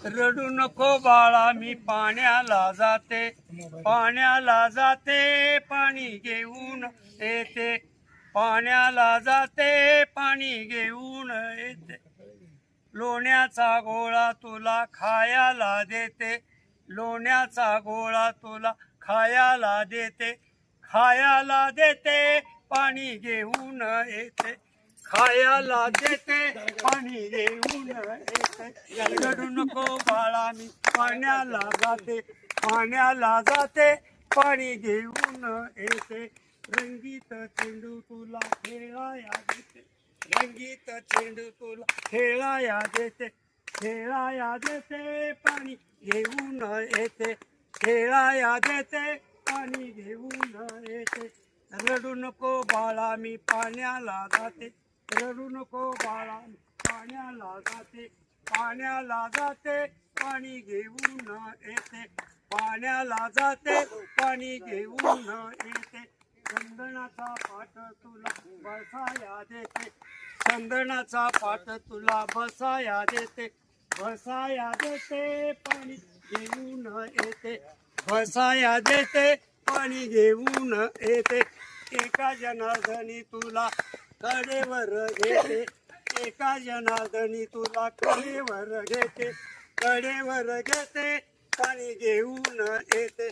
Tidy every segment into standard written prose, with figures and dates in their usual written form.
रडू नको बाळा मी पाण्याला जाते, पाण्याला जाते पाणी घेऊन येते, पाण्याला जाते पाणी घेऊन येते। लोण्याचा गोळा तुला खायला देते, लोण्याचा गोळा तुला खायला देते, खायला देते पाणी घेऊन येते, खायला देते पाणी घेऊन येते। रडू नको बाळा मी पाण्याला जाते, पाण्याला जाते पाणी घेऊन येते। रंगीत चेंडू तुला खेळाया देते, रंगीत चेंडू तुला खेळाया देते, खेळाया देते पाणी घेऊन येते, खेळाया देते पाणी घेऊन येते। रडू नको बाळा मी पाण्याला जाते, रडू नको बाळा मी पाण्याला जाते, पाण्याला जाते पाणी घेऊन येते, पाण्याला जाते पाणी घेऊन येते। चंदनाचा पाट तुला बसाया देते, चंदनाचा पाट तुला बसाया देते, बसाया देते पाणी घेऊन येते, बसाया देते पाणी घेऊन येते। एका जनार्दनी तुला कडेवर घेते, एका जनार्दनी तुला कडेवर घेते, कडेवर घेते पाणी घेऊन येते,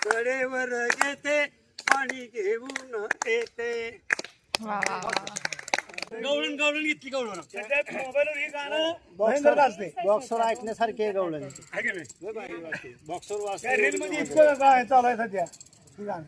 कडेवर घेते पाणी घेऊन येते। गवळण गवळण घेतली गवळण मोबाईलवर हे गाणं बॉक्सर वाजते, बॉक्सर ऐकण्यासारखे गवळण आहे का नाही? बॉक्सर वाजते रील मध्ये इतकं काय चालू आहे सध्या हे गाणं.